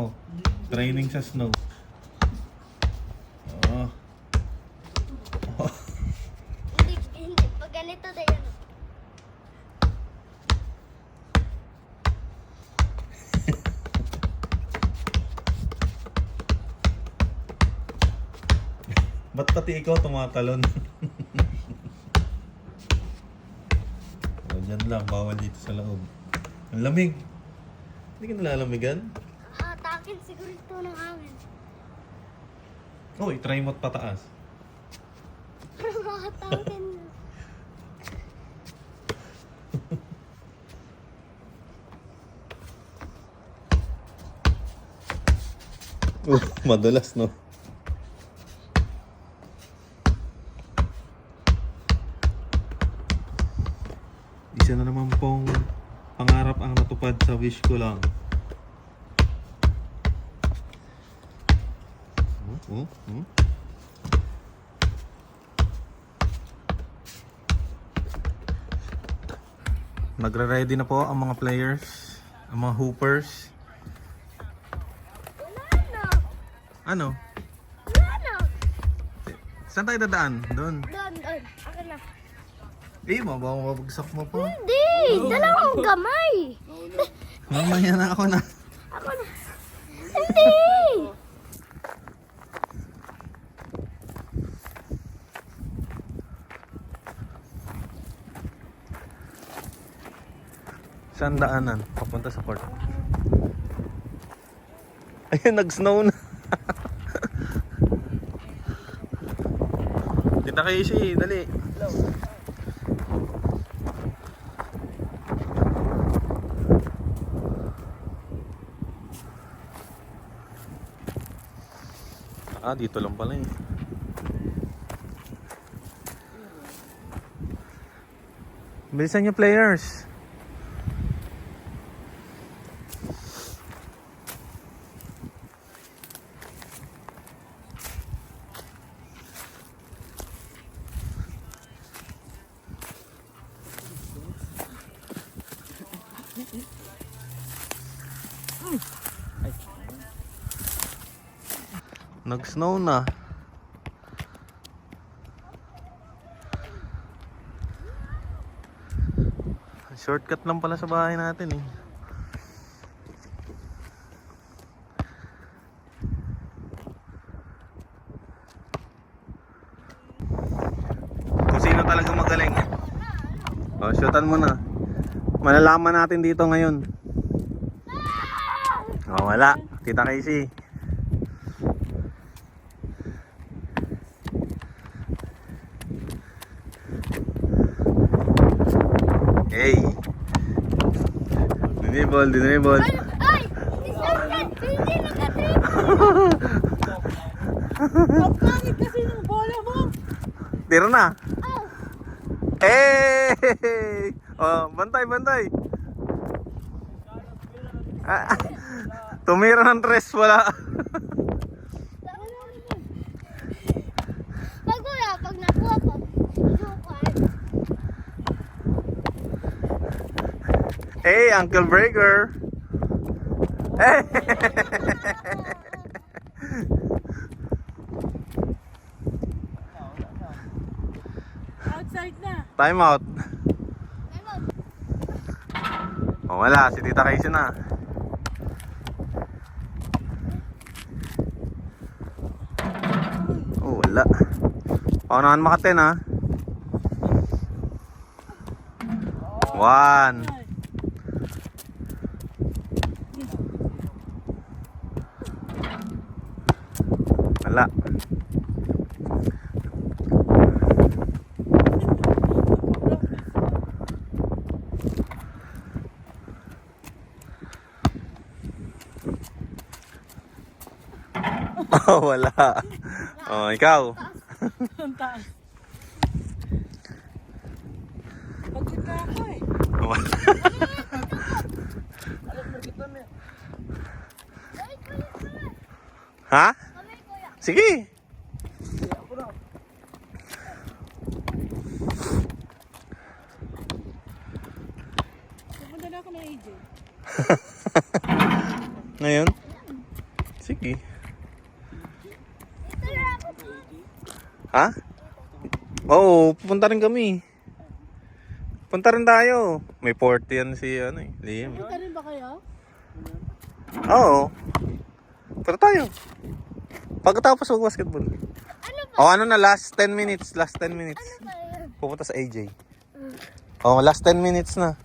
Oh, training sa snow. Oh. Hindi. Pag ganito na yun. Ba't pati ikaw tumatalon? Oh, dyan lang, bawal dito sa loob. Ang lamig. Hindi ka nalalamigan? Takin siguro ito ng hangin. Oh, i-try mo't pataas. Takin. Madulas, no? Isa na naman pong pangarap ang natupad sa wish ko lang. Nagre-ready na po ang mga players, ang mga hoopers. Wala na. Ano? Wala na. Saan tayo dadaan? Doon. Doon. Akin na. Mabagsak mo po. Hindi. Dalawang gamay. Mamaya na ako na. Ako na. Hindi. Saan daanan? Papunta sa court. Ayun, nag-snow na. Kita kayo siya, dali. Dito lang pala eh. Bilisan niyo players. Nag-snow na. Shortcut lang pala sa bahay natin eh. Kung sino talaga magaling. O, shootan mo na. Malalaman natin dito ngayon. O, wala. Tita Casey. Hey! Dinibol. Ay! Hindi nakatrip. Ang pangit kasi ng bola mo. Tira na! Oh. Hey! Oh, bantay. Tumira ng tres, wala. Pag nakuha ko, Hey, Uncle Breaker! Hey! Outside na. Time out. Oh, wala. Si Tita Casey na. Oh, wala. Paunahan makaten ha. 1. Wala. Oh, wala. Oh, ikaw. Ang taas. Pagkit na ako eh. Wala. Ha? Sige. Pupunta na ako na AJ. Ngayon? Ha? Oo, pupunta rin kami. Punta rin tayo. May 40 yan si Liam. Punta rin ba kayo? Oo. Punta tayo. Pagkatapos mag-basketball. Ano na, last 10 minutes. Last 10 minutes. Pupunta sa AJ. Last 10 minutes na.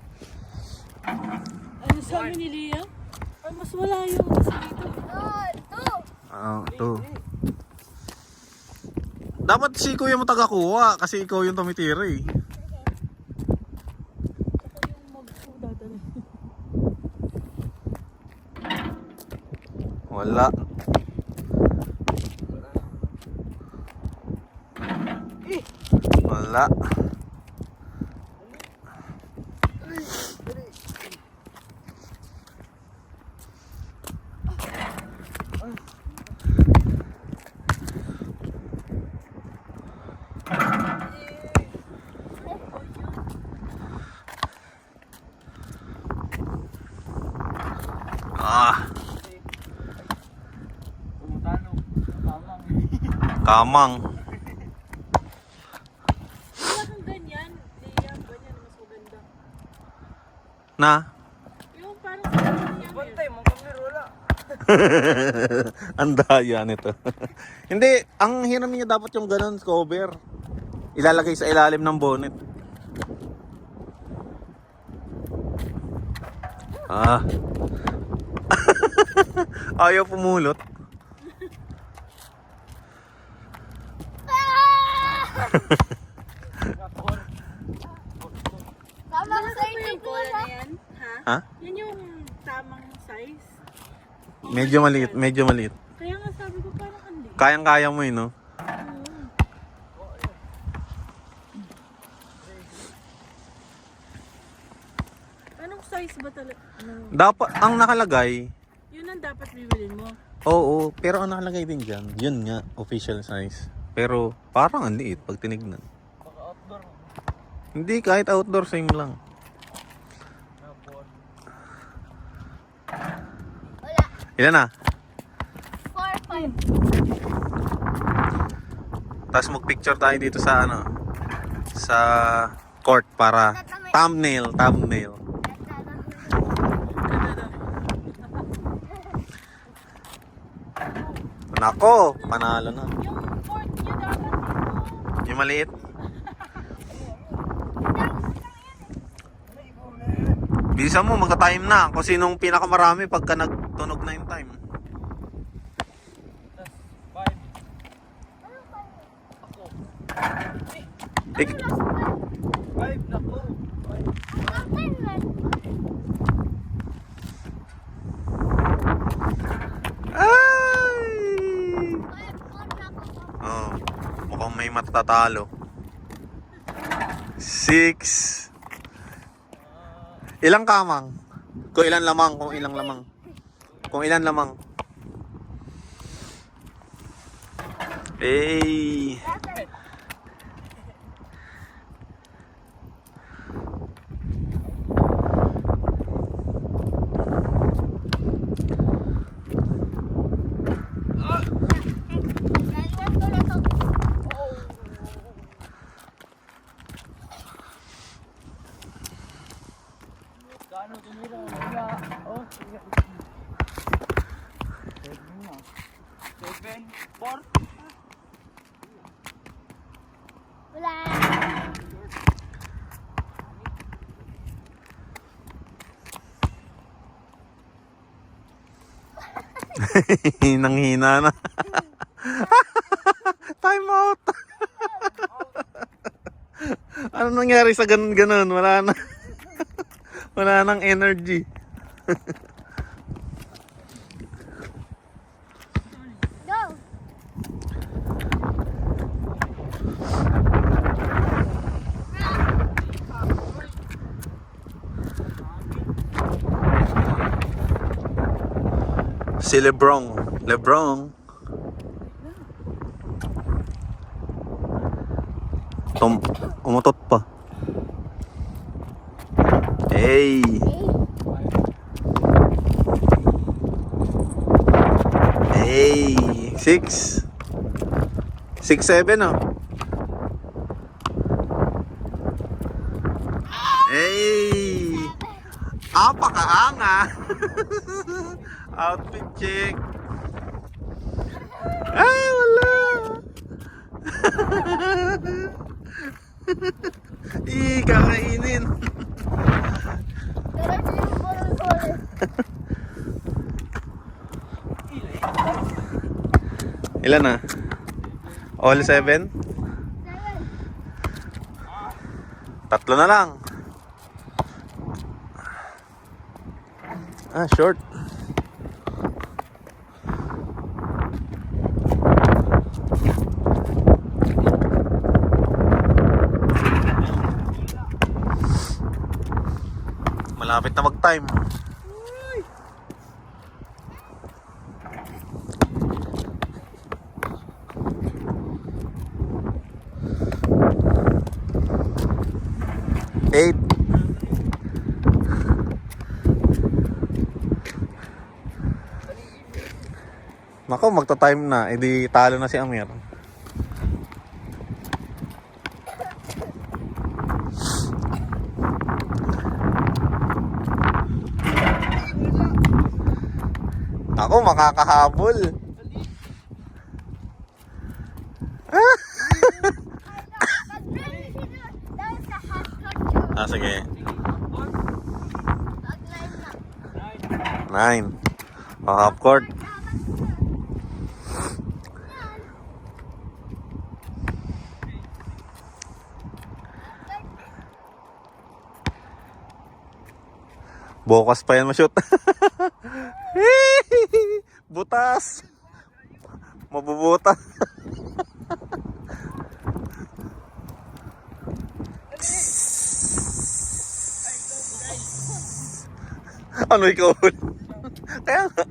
Ano sabi ni Liam? Ay, mas wala yung isa dito. Ito. Dapat si kuya mo tagakuha kasi ikaw yung tumitira eh. Yung magdadala. Wala. Wala. Ah. Kamang. Wala kang ganyan. Liam, ganyan mas maganda. Na? Yung parang sa Liam. Bantay, mga kamera wala. Ang daya nito. Hindi, ang hiram niya dapat yung ganun cover. Ilalagay sa ilalim ng bonnet. Ah. Ayaw pumulot. Tama ka sa Yung bola na yan, ha? Ha? Yan yung tamang size. Medyo maliit, medyo maliit. Kaya nga sabi ko parang hindi. Kayang-kaya mo no? Anong size ba talaga? Ano? Dapat, ang nakalagay, Yun ang dapat bibilin mo. oo, pero ang nakalagay din dyan, yun nga, official size. Pero parang ang liit pag tinignan. Hindi, kahit outdoor, same lang. Wala. Ilan na? 4, 5. Tapos mag-picture tayo dito sa sa court para thumbnail. Nako, panalo na. Yung court niya dapat dito. Yung maliit. Bilisan mo, magka-time na. Kung sinong pinakamarami pagka nagtunog na yung time. Ik- Ay! Oh, mukhang may matatalo. 6. Ilang kamang? Kung ilan lamang. Eh. Wala. Hinang-hina na. Time out. Ano nangyari sa ganun? Wala na. Wala nang energy. Go. Si Lebron. Umutot pa. Hey. Hey. 6. 6-7 oh. Hey! Apakaanga! Outfit check! Ah, wala! Kakainin! Pero siya yung bulol-bulol. Ilan na? All 7? 7. Tatlo na lang. Ah, short. Malapit na mag-time. Eight. Nako, magta-time na. Edi talo na si Amir. Ako, makakahabol. Ah, sige. 9. Half court. Bukas pa yan ma-shoot. Butas. Mabubutas. Ano ikaw? Kaya nga.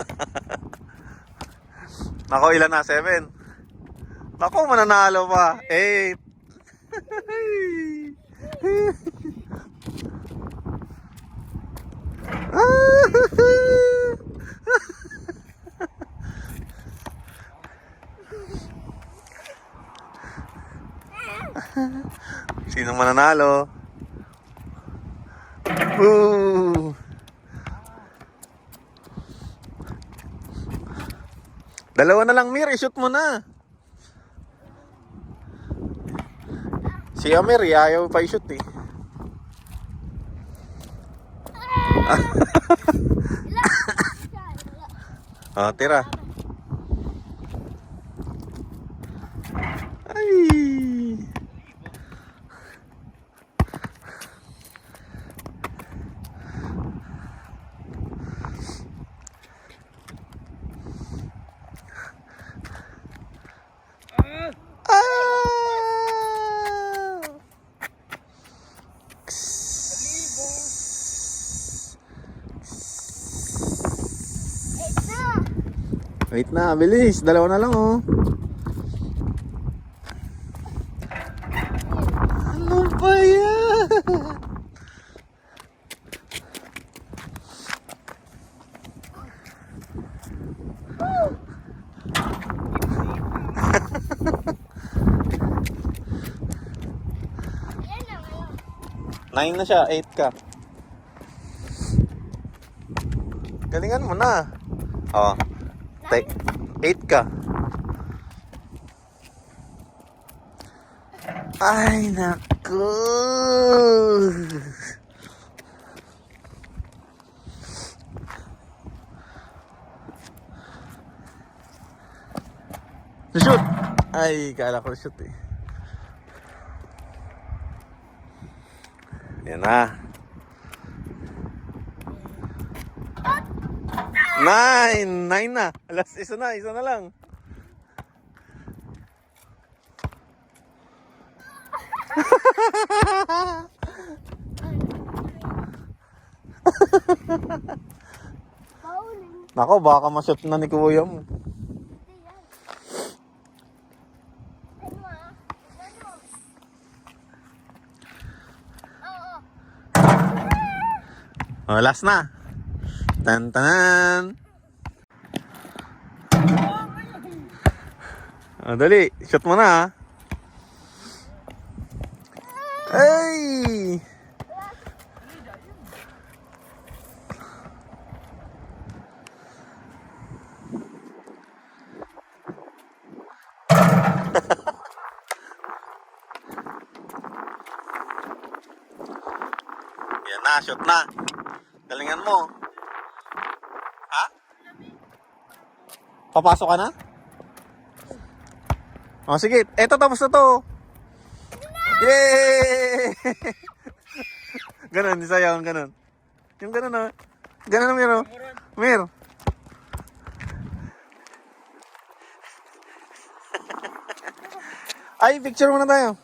Nako, ilan na? 7. Nako, mananalo pa. 8. Sino mananalo? Woo! Dalawa na lang, Mir. I-shoot mo na. Si Amir, ayaw pa i-shoot eh. Oh, tira. Ay. Wait na, bilis. Dalawa na lang, oh. Ano ba yan? Yan na ngayon. 9 na siya, 8 ka. Galingan mo na. Oh. 8 ka. Ay, naku. Shoot! Ay, kala ko shoot eh. Yan na. 9 na. Alas, isa na lang. Pauling. Nako, baka ma-shoot na ni kuya mo. Hindi yan. Ano ah? Ano? Oo. Oh, last na. Tan-tanan. Oh, dali. Shoot mo na, ha. Ay! na, shoot na. Galingan mo. Ha? Papasok ka na? O, sige. Eto, tapos na to. Yay! Ganon, isa yung ganon. Yung ganon na. Ganon na, Miro. Mir. Ay, picture muna tayo.